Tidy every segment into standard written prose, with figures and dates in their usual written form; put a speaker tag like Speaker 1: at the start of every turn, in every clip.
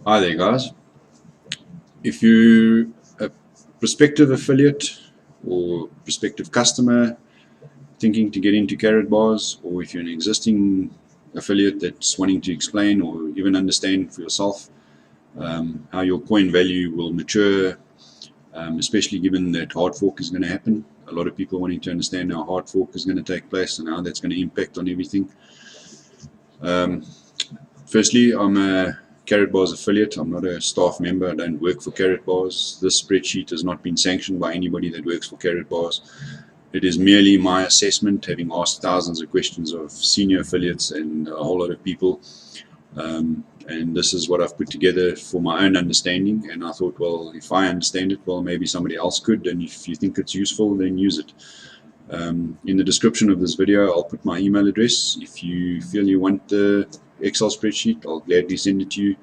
Speaker 1: Hi there, guys. If you're a prospective affiliate or prospective customer thinking to get into Karatbars, or if you're an existing affiliate that's wanting to explain or even understand for yourself how your coin value will mature, especially given that hard fork is going to happen. A lot of people wanting to understand how hard fork is going to take place and how that's going to impact on everything. Firstly, I'm a Karatbars affiliate. I'm not a staff member. I don't work for Karatbars. This spreadsheet has not been sanctioned by anybody that works for Karatbars. It is merely my assessment, having asked thousands of questions of senior affiliates and a whole lot of people. And this is what I've put together for my own understanding. And I thought, well, if I understand it, well, maybe somebody else could. And if you think it's useful, then use it. In the description of this video, I'll put my email address. If you feel you want the Excel spreadsheet, I'll gladly send it to you.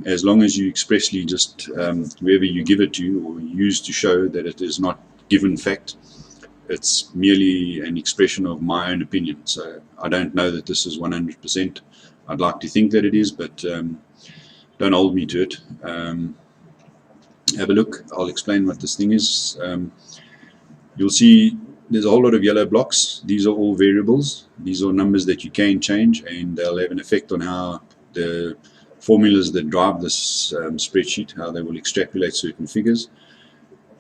Speaker 1: As long as you expressly just whoever you give it to or use to show that it is not given fact, it's merely an expression of my own opinion. So I don't know that this is 100%. I'd like to think that it is, but don't hold me to it. Have a look. I'll explain what this thing is. You'll see there's a whole lot of yellow blocks. These are all variables. These are numbers that you can change, and they'll have an effect on how the formulas that drive this spreadsheet, how they will extrapolate certain figures.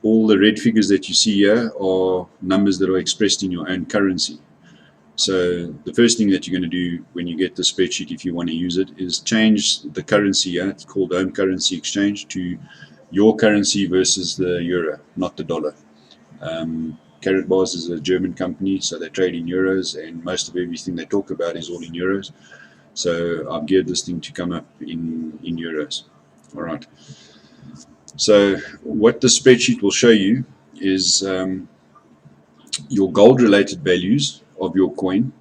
Speaker 1: All the red figures that you see here are numbers that are expressed in your own currency. So the first thing that you're going to do when you get the spreadsheet, if you want to use it, is change the currency here. It's called home currency exchange, to your currency versus the euro, not the dollar. Karatbars is a German company, so they trade in euros, and most of everything they talk about is all in euros. So I've geared this thing to come up in euros. All right. So what the spreadsheet will show you is your gold-related values of your coin,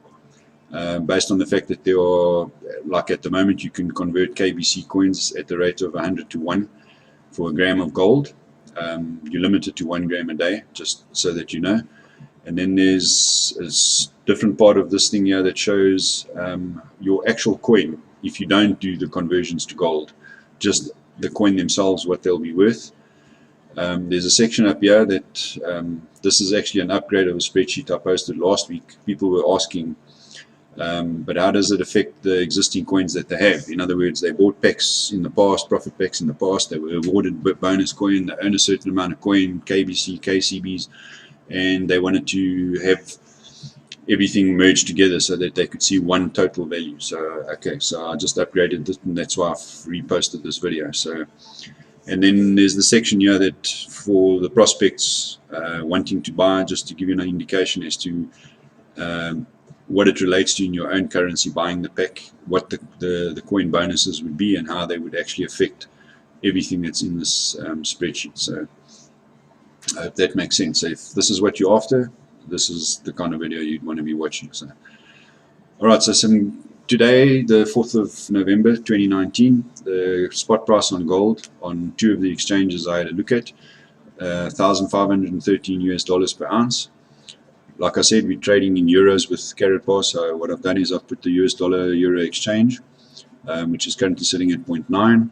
Speaker 1: based on the fact that there are, like at the moment, you can convert KBC coins at the rate of 100 to 1 for a gram of gold. You're limited to 1 gram a day, just so that you know. And then there's a different part of this thing here that shows your actual coin, if you don't do the conversions to gold, just the coin themselves, what they'll be worth. There's a section up here that this is actually an upgrade of a spreadsheet I posted last week. People were asking, but how does it affect the existing coins that they have? In other words, they bought packs in the past, profit packs in the past, they were awarded bonus coin, they own a certain amount of coin, KBC, KCBs, and they wanted to have everything merged together so that they could see one total value. So okay, so I just upgraded this, and that's why I've reposted this video. So, and then there's the section here that for the prospects wanting to buy, just to give you an indication as to what it relates to in your own currency, buying the pack, what the coin bonuses would be, and how they would actually affect everything that's in this spreadsheet. So I hope that makes sense. So if this is what you're after, this is the kind of video you'd want to be watching. So, all right, so today, the 4th of November 2019, the spot price on gold on two of the exchanges I had a look at, $1,513 per ounce. Like I said, we're trading in euros with Karatbars, so what I've done is I've put the US dollar euro exchange, which is currently sitting at 0.9.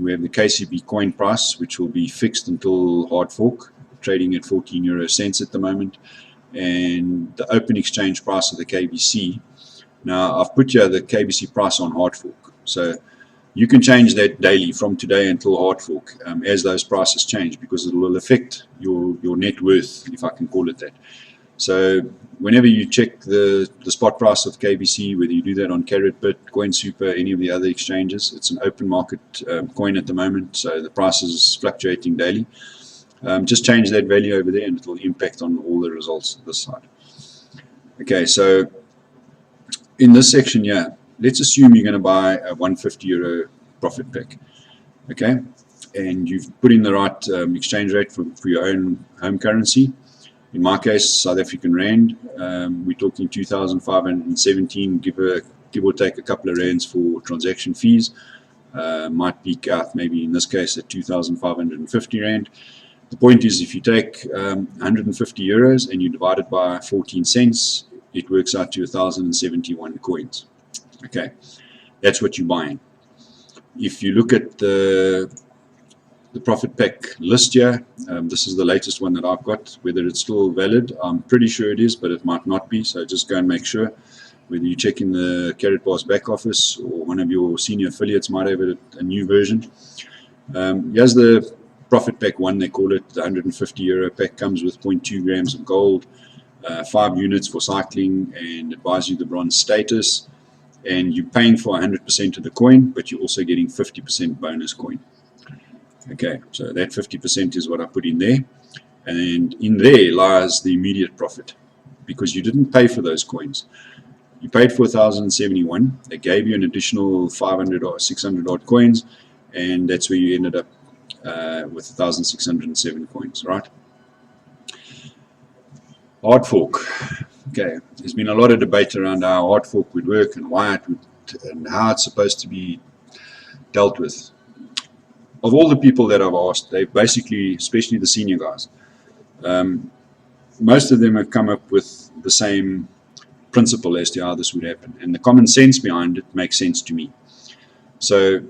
Speaker 1: We have the KCB coin price, which will be fixed until hard fork, trading at 14 euro cents at the moment, and the open exchange price of the KBC. Now I've put here the KBC price on hard fork, so you can change that daily from today until hard fork as those prices change, because it will affect your net worth, if I can call it that. So whenever you check the spot price of KBC, whether you do that on Karatbit, CoinSuper, any of the other exchanges, it's an open market coin at the moment, so the price is fluctuating daily. Just change that value over there and it will impact on all the results this side. Okay, so in this section here, let's assume you're going to buy a 150 euro profit pack. Okay, and you've put in the right exchange rate for your own home currency. In my case, South African Rand. We're talking 2,517, give or take a couple of rands for transaction fees. Might peak out maybe in this case at 2,550 Rand. The point is, if you take 150 euros and you divide it by 14 cents, it works out to 1,071 coins. Okay, that's what you're buying. If you look at the profit pack list here, this is the latest one that I've got. Whether it's still valid, I'm pretty sure it is, but it might not be, so just go and make sure. Whether you check in the Karatbars back office or one of your senior affiliates might have a new version. Here's the profit pack 1, they call it. The €150 pack comes with 0.2 grams of gold, 5 units for cycling, and advise you the bronze status. And you're paying for 100% of the coin, but you're also getting 50% bonus coin. Okay, so that 50% is what I put in there. And in there lies the immediate profit, because you didn't pay for those coins. You paid for 1,071. They gave you an additional 500 or 600 odd coins, and that's where you ended up with 1,607 coins, right? Hard fork. Okay, there's been a lot of debate around how hard fork would work and why it would, and how it's supposed to be dealt with. Of all the people that I've asked, they've basically, especially the senior guys, most of them have come up with the same principle as to how this would happen, and the common sense behind it makes sense to me. So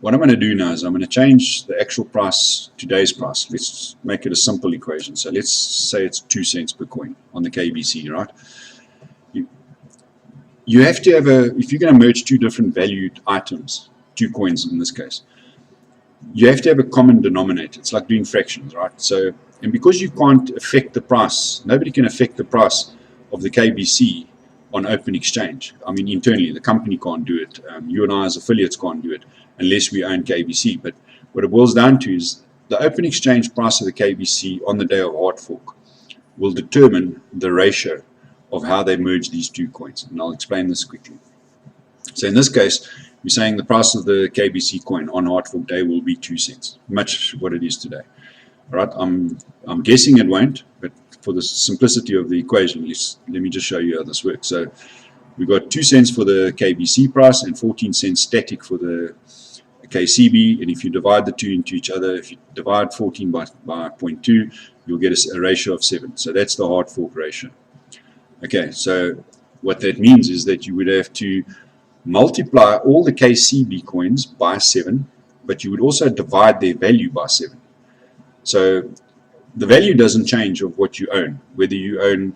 Speaker 1: what I'm going to do now is I'm going to change the actual price, today's price. Let's make it a simple equation. So let's say it's 2 cents per coin on the KBC, right? You have to have if you're going to merge two different valued items, 2 coins in this case, you have to have a common denominator. It's like doing fractions, right? So, and because you can't affect the price, nobody can affect the price of the KBC on open exchange. I mean, internally, the company can't do it. You and I as affiliates can't do it unless we own KBC. But what it boils down to is the open exchange price of the KBC on the day of hard fork will determine the ratio of how they merge these 2 coins. And I'll explain this quickly. So in this case, we're saying the price of the KBC coin on hard fork day will be 2 cents, much what it is today. All right, I'm guessing it won't, but for the simplicity of the equation, let me just show you how this works. So we've got 2 cents for the KBC price and 14 cents static for the KCB, and if you divide the two into each other, if you divide 14 by 0.2, you'll get a ratio of 7. So that's the hard fork ratio. Okay, so what that means is that you would have to multiply all the KCB coins by 7, but you would also divide their value by 7. So the value doesn't change of what you own. Whether you own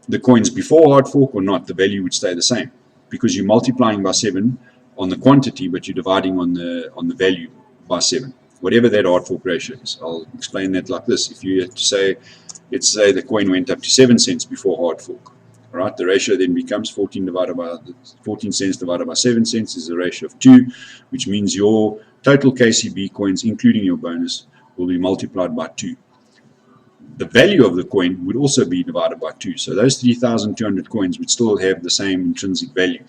Speaker 1: the coins before hard fork or not, the value would stay the same, because you're multiplying by 7 on the quantity, but you're dividing on the value by 7, whatever that hard fork ratio is. I'll explain that like this. If you had to say, let's say the coin went up to 7 cents before hard fork, all right, the ratio then becomes 14 cents divided by 7 cents is a ratio of 2, which means your total KCB coins, including your bonus, will be multiplied by 2. The value of the coin would also be divided by 2. So those 3,200 coins would still have the same intrinsic value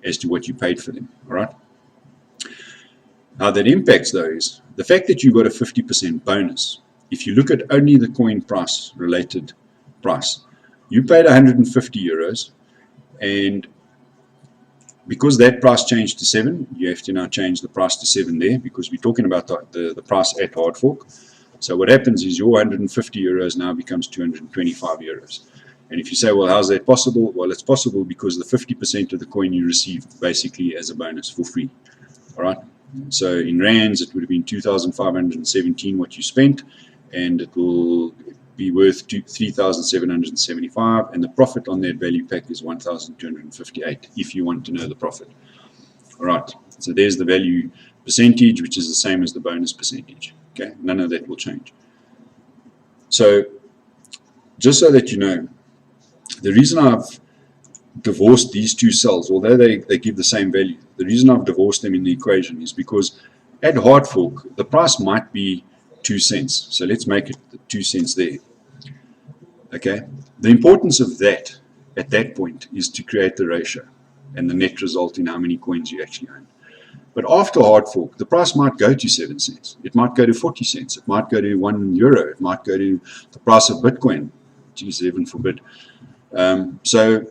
Speaker 1: as to what you paid for them. All right. How that impacts, though, is the fact that you got a 50% bonus. If you look at only the coin price related price, you paid €150, and because that price changed to 7, you have to now change the price to 7 there, because we're talking about the price at hard fork. So what happens is your €150 now becomes €225. And if you say, well, how's that possible? Well, it's possible because the 50% of the coin you received basically as a bonus for free. All right. So in rands, it would have been 2,517 what you spent, and it will be worth 3,775, and the profit on that value pack is 1,258 if you want to know the profit. All right. So there's the value percentage, which is the same as the bonus percentage. Okay. None of that will change. So just so that you know, the reason I've divorced these 2 cells, although they give the same value, the reason I've divorced them in the equation is because at hard fork, the price might be 2 cents. So let's make it 2 cents there. Okay. The importance of that at that point is to create the ratio and the net result in how many coins you actually own. But after hard fork, the price might go to 7 cents. It might go to 40 cents. It might go to €1. It might go to the price of Bitcoin. Geez, heaven forbid. So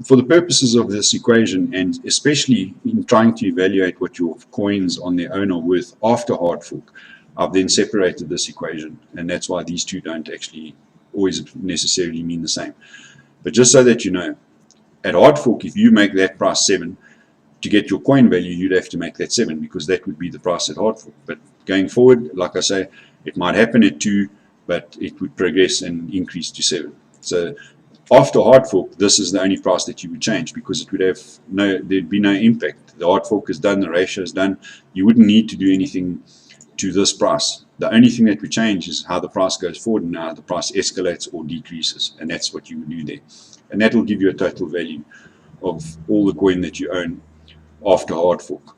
Speaker 1: for the purposes of this equation, and especially in trying to evaluate what your coins on their own are worth after hard fork, I've then separated this equation, and that's why these two don't actually always necessarily mean the same. But just so that you know, at hard fork, if you make that price 7, to get your coin value, you'd have to make that 7, because that would be the price at hard fork. But going forward, like I say, it might happen at 2, but it would progress and increase to 7. So after hard fork, this is the only price that you would change, because it would have there'd be no impact. The hard fork is done, the ratio is done. You wouldn't need to do anything to this price. The only thing that would change is how the price goes forward and how the price escalates or decreases, and that's what you would do there. And that will give you a total value of all the coin that you own after hard fork.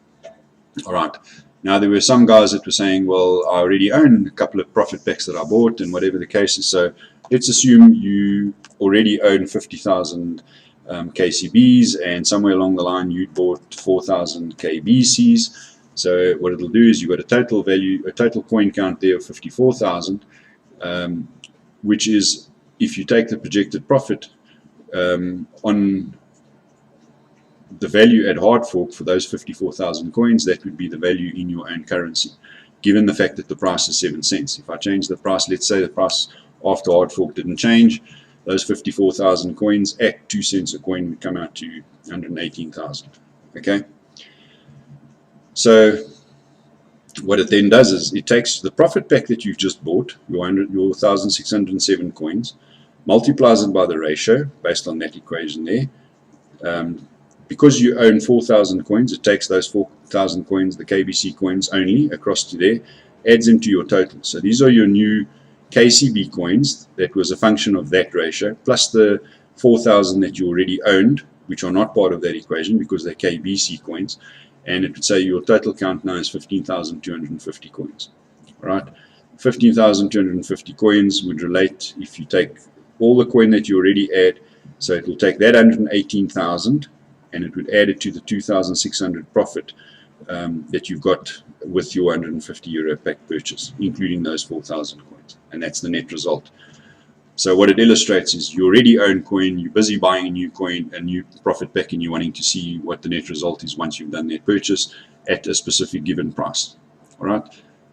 Speaker 1: All right. Now, there were some guys that were saying, well, I already own a couple of profit packs that I bought, and whatever the case is. So let's assume you already own 50,000 KCBs, and somewhere along the line you bought 4,000 KBCs. So what it'll do is you've got a total value, a total coin count there of 54,000, which is, if you take the projected profit on the value at hard fork for those 54,000 coins, that would be the value in your own currency, given the fact that the price is 7 cents. If I change the price, let's say the price after hard fork didn't change, those 54,000 coins at 2 cents a coin would come out to 118,000. Okay. So what it then does is it takes the profit pack that you've just bought, your 1,607 coins, multiplies it by the ratio based on that equation there. Because you own 4,000 coins, it takes those 4,000 coins, the KBC coins only, across to there, adds them to your total. So these are your new KCB coins. That was a function of that ratio, plus the 4,000 that you already owned, which are not part of that equation because they're KBC coins. And it would say your total count now is 15,250 coins. All right, 15,250 coins would relate if you take all the coin that you already add. So it will take that 118,000 and it would add it to the 2,600 profit that you've got with your 150 euro pack purchase, including those 4,000 coins. And that's the net result. So what it illustrates is you already own coin, you're busy buying a new coin, a new profit pack, and you're wanting to see what the net result is once you've done that purchase at a specific given price. All right.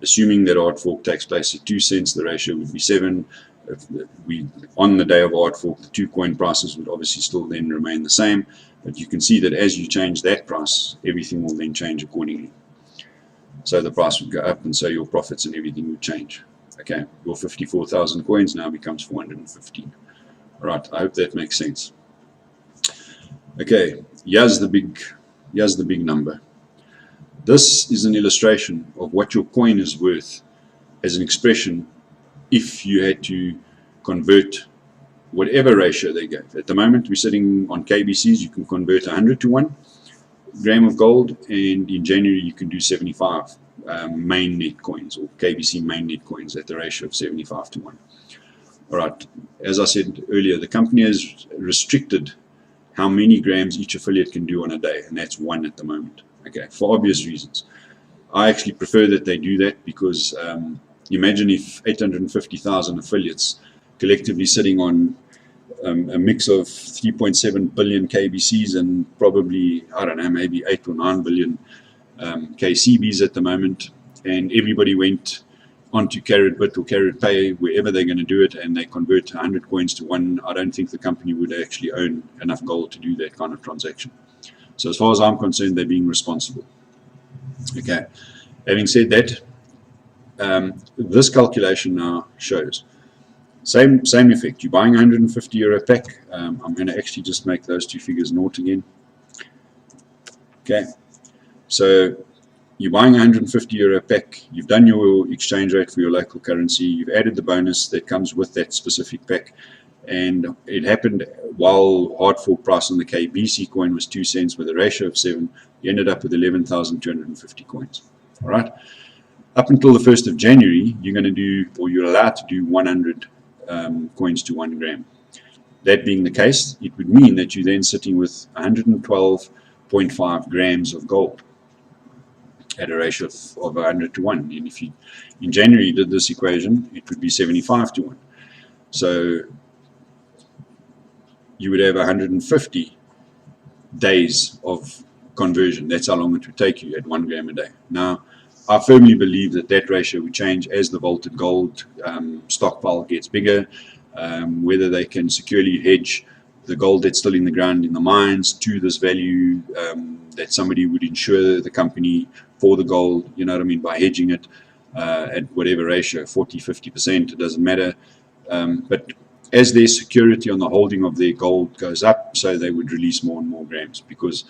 Speaker 1: Assuming that hard fork takes place at 2 cents, the ratio would be 7. On the day of hard fork, the 2 coin prices would obviously still then remain the same. But you can see that as you change that price, everything will then change accordingly. So the price would go up, and so your profits and everything would change. Okay, your 54,000 coins now becomes 415. All right, I hope that makes sense. Okay, here's the big number. This is an illustration of what your coin is worth as an expression if you had to convert whatever ratio they gave. At the moment, we're sitting on KBCs. You can convert 100 to 1 gram of gold, and in January you can do 75 main net coins, or KBC main net coins, at the ratio of 75 to 1. All right, as I said earlier, the company has restricted how many grams each affiliate can do on a day, and that's 1 at the moment. Okay, for obvious reasons. I actually prefer that they do that, because imagine if 850,000 affiliates collectively sitting on a mix of 3.7 billion KBCs and probably, I don't know, maybe 8 or 9 billion KCBs at the moment, and everybody went onto Karatbars or Karatpay, wherever they're going to do it, and they convert 100 coins to 1. I don't think the company would actually own enough gold to do that kind of transaction. So as far as I'm concerned, they're being responsible. Okay, having said that, this calculation now shows same effect. You're buying 150 euro pack. I'm going to actually just make those two figures naught again. Okay, so you're buying 150 euro pack. You've done your exchange rate for your local currency. You've added the bonus that comes with that specific pack, and it happened while hard fork price on the KBC coin was 2 cents with a ratio of 7. You ended up with 11,250 coins. All right. Up until the 1st of January, you're going to do, or you're allowed to do 100 coins to 1 gram. That being the case, it would mean that you're then sitting with 112.5 grams of gold at a ratio of 100 to 1. And if you in January did this equation, it would be 75 to 1. So you would have 150 days of conversion. That's how long it would take you at 1 gram a day. Now, I firmly believe that that ratio would change as the vaulted gold stockpile gets bigger, whether they can securely hedge the gold that's still in the ground in the mines to this value that somebody would insure the company for the gold, you know what I mean, by hedging it at whatever ratio, 40, 50%, it doesn't matter. But as their security on the holding of their gold goes up, so they would release more and more grams, because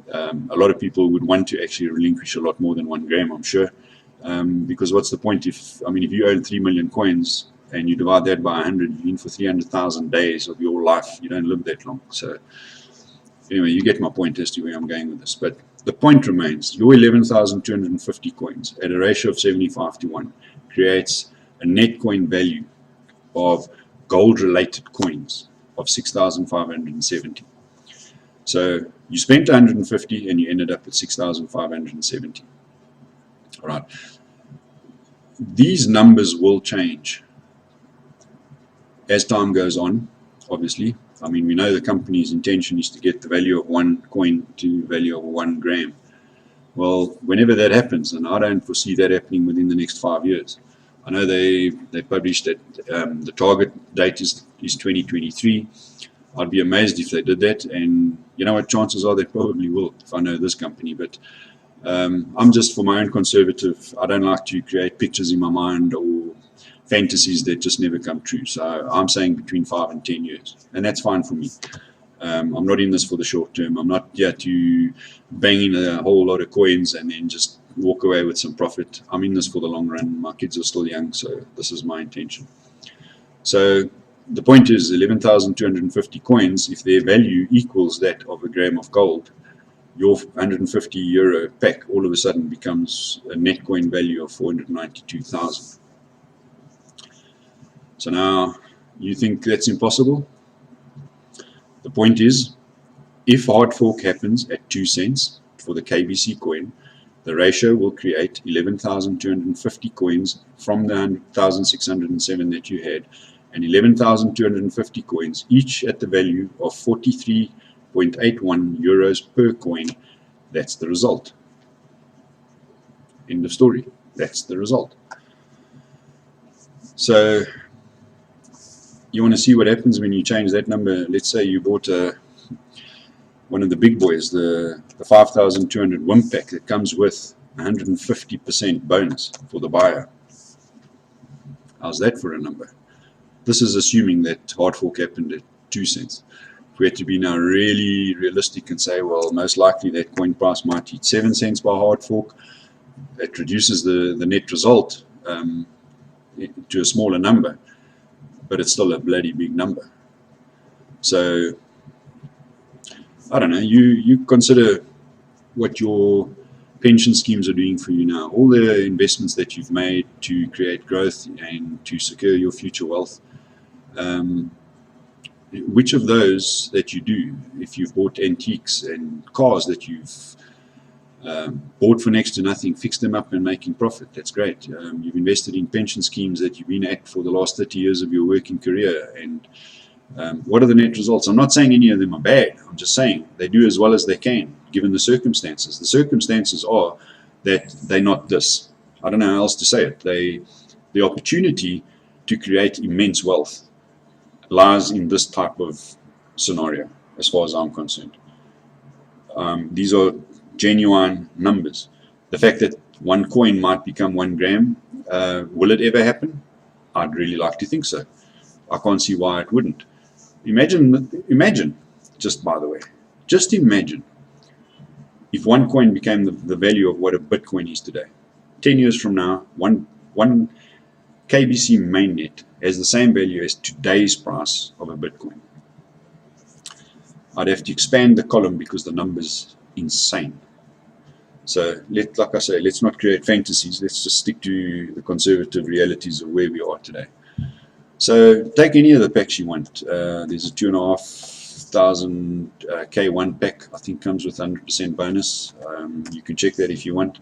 Speaker 1: a lot of people would want to actually relinquish a lot more than 1 gram, I'm sure. Because what's the point if you own 3 million coins and you divide that by 100, you're in for 300,000 days of your life. You don't live that long. So anyway, you get my point as to where I'm going with this. But the point remains, your 11,250 coins at a ratio of 75:1 creates a net coin value of gold-related coins of 6,570. So you spent 150 and you ended up at 6,570. All right. These numbers will change as time goes on, obviously. I mean, we know the company's intention is to get the value of 1 coin to the value of 1 gram. Well, whenever that happens, and I don't foresee that happening within the next 5 years. I know they published that the target date is 2023. I'd be amazed if they did that, and you know what, chances are they probably will, if I know this company. But I'm just, for my own conservative, I don't like to create pictures in my mind or fantasies that just never come true. So I'm saying between 5 and 10 years, and that's fine for me. I'm not in this for the short term. I'm not here to bang in a whole lot of coins and then just walk away with some profit. I'm in this for the long run. My kids are still young, so this is my intention. So the point is, 11,250 coins, if their value equals that of a gram of gold, your 150 euro pack all of a sudden becomes a net coin value of 492,000. So now, you think that's impossible? The point is, if hard fork happens at 2 cents for the KBC coin, the ratio will create 11,250 coins from the 100,607 that you had, and 11,250 coins, each at the value of 43.81 euros per coin. That's the result. End of story. That's the result. So you want to see what happens when you change that number. Let's say you bought one of the big boys, the 5,200 WIMP pack that comes with 150% bonus for the buyer. How's that for a number? This is assuming that hard fork happened at 2 cents. If we had to be now really realistic and say, well, most likely that coin price might hit 7 cents by hard fork, that reduces the net result to a smaller number, but it's still a bloody big number. So I don't know, you consider what your pension schemes are doing for you now, all the investments that you've made to create growth and to secure your future wealth. Which of those that you do, if you've bought antiques and cars that you've bought for next to nothing, fixed them up and making profit, that's great. You've invested in pension schemes that you've been at for the last 30 years of your working career, and what are the net results? I'm not saying any of them are bad. I'm just saying they do as well as they can, given the circumstances. The circumstances are that they're not this. I don't know how else to say it. The opportunity to create immense wealth lies in this type of scenario, as far as I'm concerned. These are genuine numbers. The fact that 1 coin might become 1 gram, will it ever happen? I'd really like to think so. I can't see why it wouldn't. Imagine, just by the way, just imagine if 1 coin became the value of what a Bitcoin is today. 10 years from now, one KBC mainnet has the same value as today's price of a Bitcoin. I'd have to expand the column because the number's insane. So like I say, let's not create fantasies. Let's just stick to the conservative realities of where we are today. So take any of the packs you want. There's a 2,500 K1 pack, I think comes with 100% bonus. You can check that if you want.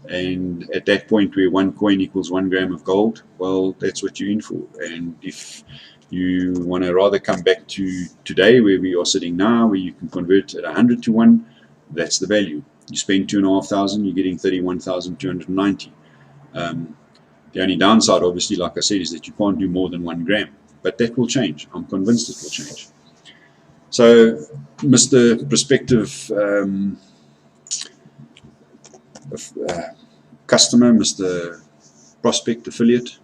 Speaker 1: And at that point where 1 coin equals 1 gram of gold, well, that's what you're in for. And if you want to rather come back to today where we are sitting now, where you can convert at 100 to 1, that's the value. You spend 2,500, you're getting 31,290. The only downside, obviously, like I said, is that you can't do more than 1 gram. But that will change. I'm convinced it will change. So, Mr. Prospective customer, Mr. Prospect, affiliate.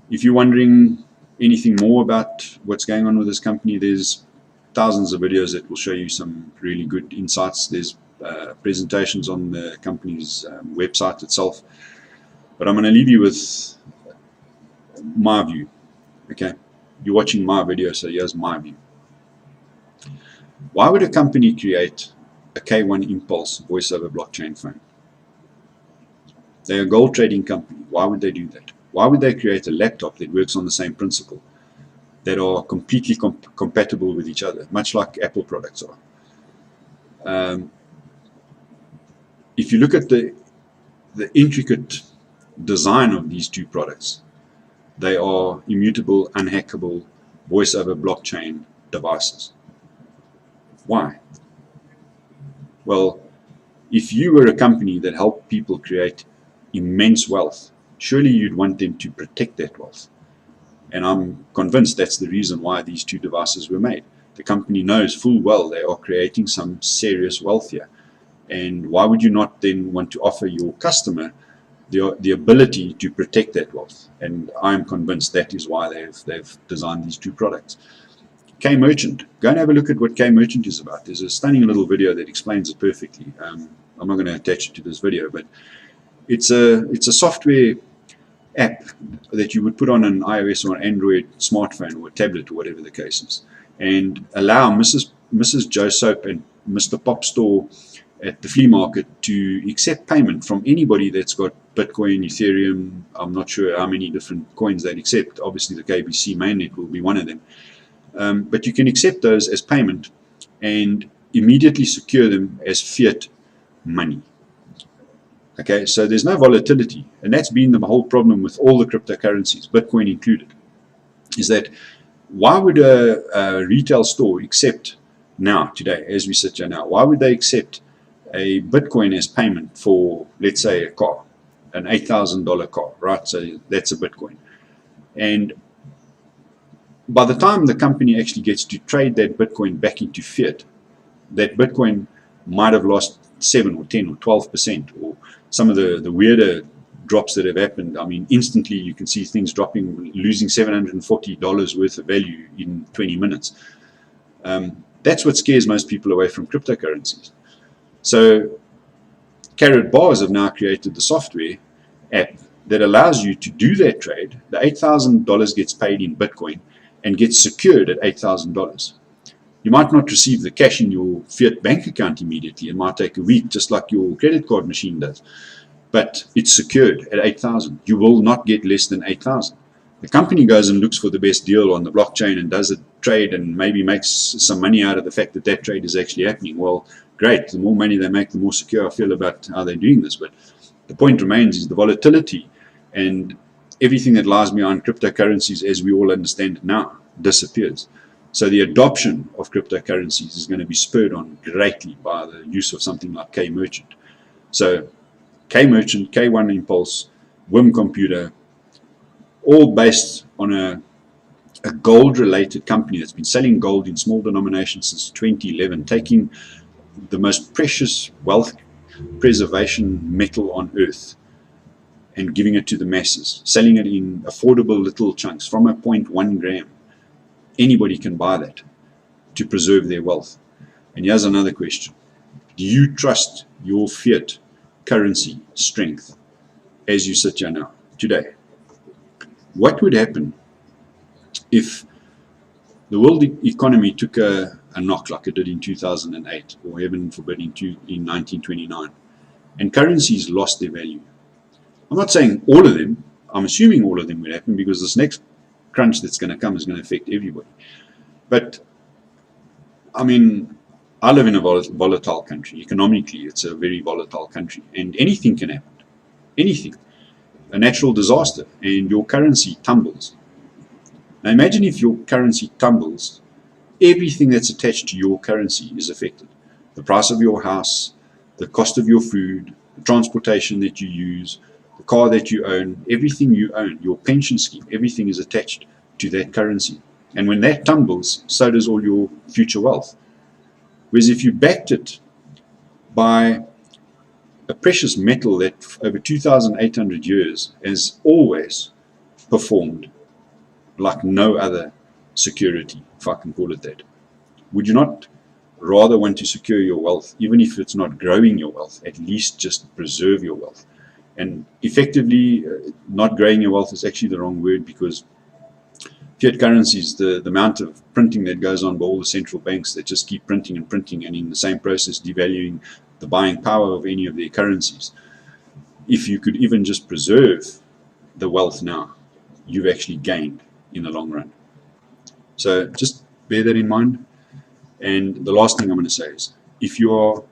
Speaker 1: If you're wondering anything more about what's going on with this company, there's thousands of videos that will show you some really good insights. There's presentations on the company's website itself. But I'm going to leave you with my view. Okay, you're watching my video, so here's my view. Why would a company create a K1 Impulse voice over blockchain phone? They're a gold trading company. Why would they do that? Why would they create a laptop that works on the same principle, that are completely compatible with each other, much like Apple products are? If you look at the intricate design of these two products, they are immutable, unhackable, voice over blockchain devices. Why? Well, if you were a company that helped people create immense wealth, surely you'd want them to protect that wealth. And I'm convinced that's the reason why these two devices were made. The company knows full well they are creating some serious wealth here. And why would you not then want to offer your customer the ability to protect that wealth? And I'm convinced that is why they've designed these two products. K-Merchant. Go and have a look at what K-Merchant is about. There's a stunning little video that explains it perfectly. I'm not going to attach it to this video, but it's a software app that you would put on an iOS or an Android smartphone or a tablet or whatever the case is, and allow Mrs. Joe Soap and Mr. Pop Store at the flea market to accept payment from anybody that's got Bitcoin, Ethereum. I'm not sure how many different coins they'd accept. Obviously the KBC mainnet will be one of them. But you can accept those as payment and immediately secure them as fiat money. Okay, so there's no volatility, and that's been the whole problem with all the cryptocurrencies, Bitcoin included, is that why would a retail store accept now, today, as we sit here now, why would they accept a Bitcoin as payment for, let's say, a car, an $8,000 car, right? So that's a Bitcoin. And by the time the company actually gets to trade that Bitcoin back into fiat, that Bitcoin might have lost 7 or 10 or 12%, or some of the weirder drops that have happened. I mean, instantly you can see things dropping, losing $740 worth of value in 20 minutes. That's what scares most people away from cryptocurrencies. So Karatbars have now created the software app that allows you to do that trade. The $8,000 gets paid in Bitcoin and gets secured at $8,000. You might not receive the cash in your fiat bank account immediately. It might take a week, just like your credit card machine does. But it's secured at $8,000. You will not get less than $8,000. The company goes and looks for the best deal on the blockchain and does a trade and maybe makes some money out of the fact that that trade is actually happening. Well, great. The more money they make, the more secure I feel about how they're doing this. But the point remains is the volatility and everything that lies behind cryptocurrencies, as we all understand it now, disappears. So the adoption of cryptocurrencies is going to be spurred on greatly by the use of something like K-Merchant. So K-Merchant, K1 Impulse, WIM Computer, all based on a gold-related company that's been selling gold in small denominations since 2011, taking the most precious wealth preservation metal on earth and giving it to the masses, selling it in affordable little chunks from a 0.1 gram. Anybody can buy that to preserve their wealth. And here's another question. Do you trust your fiat currency strength as you sit here now, today? What would happen if the world economy took a knock like it did in 2008, or heaven forbid in 1929, and currencies lost their value? I'm not saying all of them. I'm assuming all of them would happen because this next crunch that's going to come is going to affect everybody. But I mean, I live in a volatile country. Economically, it's a very volatile country, and anything can happen. Anything. A natural disaster, and your currency tumbles. Now imagine if your currency tumbles, everything that's attached to your currency is affected. The price of your house, the cost of your food, the transportation that you use, the car that you own, everything you own, your pension scheme, everything is attached to that currency. And when that tumbles, so does all your future wealth. Whereas if you backed it by a precious metal that over 2,800 years has always performed like no other security, if I can call it that. Would you not rather want to secure your wealth, even if it's not growing your wealth, at least just preserve your wealth? And effectively, not growing your wealth is actually the wrong word, because fiat currencies, the amount of printing that goes on by all the central banks that just keep printing and printing, and in the same process devaluing the buying power of any of their currencies. If you could even just preserve the wealth now, you've actually gained in the long run. So just bear that in mind. And the last thing I'm going to say is, if you are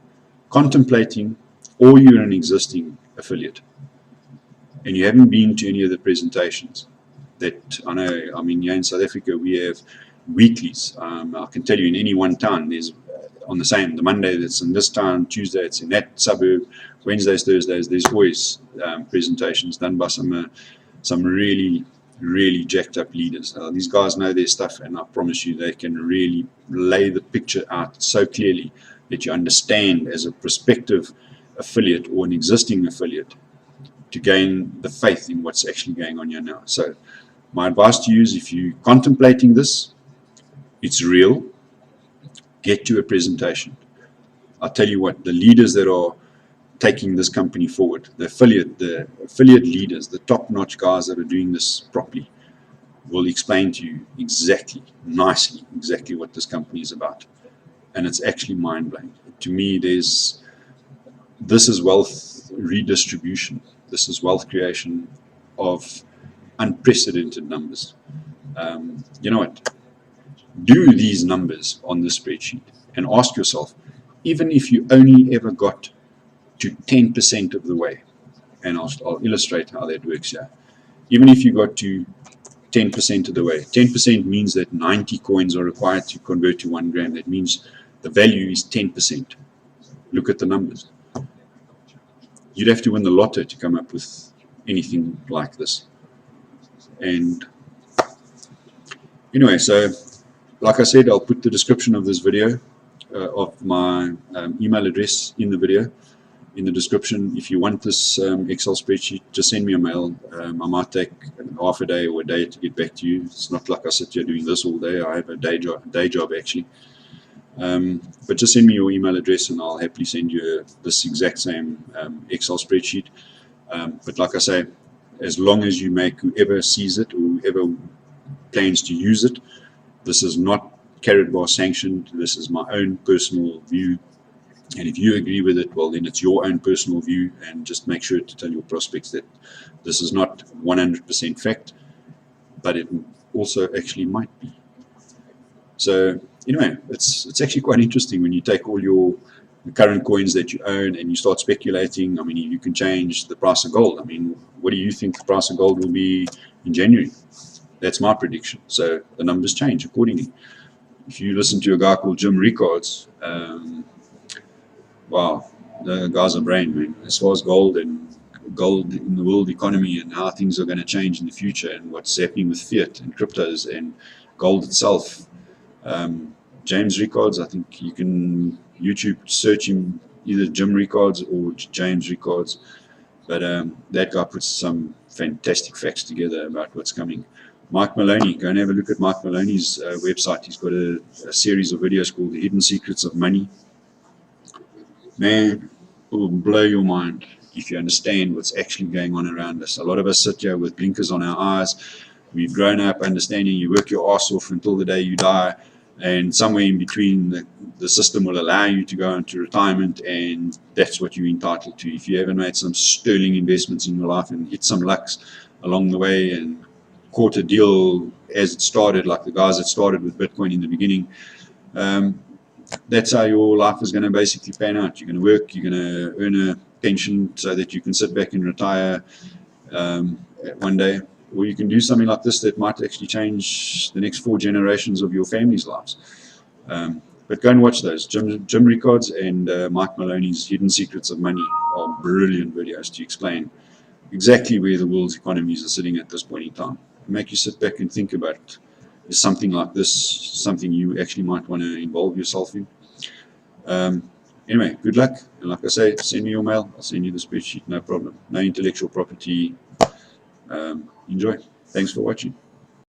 Speaker 1: contemplating, or you're an existing affiliate and you haven't been to any of the presentations that I know, I mean, here in South Africa we have weeklies. I can tell you in any one town there's on the Monday that's in this town, Tuesday it's in that suburb, Wednesdays, Thursdays, there's always presentations done by some really jacked up leaders. These guys know their stuff, and I promise you they can really lay the picture out so clearly that you understand, as a prospective affiliate or an existing affiliate, to gain the faith in what's actually going on here now. So my advice to you is, if you're contemplating this, it's real, get to a presentation. I'll tell you what, the leaders that are taking this company forward, the affiliate leaders, the top-notch guys that are doing this properly, will explain to you nicely what this company is about. And it's actually mind-blowing. To me, this is wealth redistribution. This is wealth creation of unprecedented numbers. You know what? Do these numbers on the spreadsheet and ask yourself, even if you only ever got to 10% of the way, and I'll illustrate how that works here. Even if you got to 10% of the way, 10% means that 90 coins are required to convert to 1 gram. That means the value is 10%. Look at the numbers. You'd have to win the lotto to come up with anything like this. And anyway, so like I said, I'll put the description of this video, of my email address in the video, in the description. If you want this Excel spreadsheet, just send me a mail. I might take half a day or a day to get back to you. It's not like I sit here doing this all day. I have a day job actually. But just send me your email address and I'll happily send you this exact same Excel spreadsheet. But like I say, as long as you make whoever sees it or whoever plans to use it, this is not Karatbars sanctioned. This is my own personal view. And if you agree with it, well, then it's your own personal view, and just make sure to tell your prospects that this is not 100% fact, but it also actually might be. So anyway, it's actually quite interesting when you take all the current coins that you own and you start speculating. I mean, you can change the price of gold. I mean, what do you think the price of gold will be in January? That's my prediction. So the numbers change accordingly. If you listen to a guy called Jim Ricards, wow, the guy's a brain, man. As far as gold in the world economy and how things are going to change in the future and what's happening with fiat and cryptos and gold itself. James Ricards, I think you can YouTube search him, either Jim Ricards or James Ricards. But that guy puts some fantastic facts together about what's coming. Mike Maloney, go and have a look at Mike Maloney's website. He's got a series of videos called The Hidden Secrets of Money. Man, it will blow your mind if you understand what's actually going on around us. A lot of us sit here with blinkers on our eyes. We've grown up understanding you work your ass off until the day you die, and somewhere in between the system will allow you to go into retirement, and that's what you're entitled to. If you haven't made some sterling investments in your life and hit some lucks along the way and caught a deal as it started, like the guys that started with Bitcoin in the beginning, that's how your life is going to basically pan out. You're going to work, you're going to earn a pension so that you can sit back and retire one day. Or you can do something like this that might actually change the next 4 generations of your family's lives. But go and watch those. Jim Ricards and Mike Maloney's Hidden Secrets of Money are brilliant videos to explain exactly where the world's economies are sitting at this point in time. Make you sit back and think about, is something like this something you actually might want to involve yourself in? Anyway, good luck. And like I say, send me your mail. I'll send you the spreadsheet, no problem. No intellectual property. Enjoy. Thanks for watching.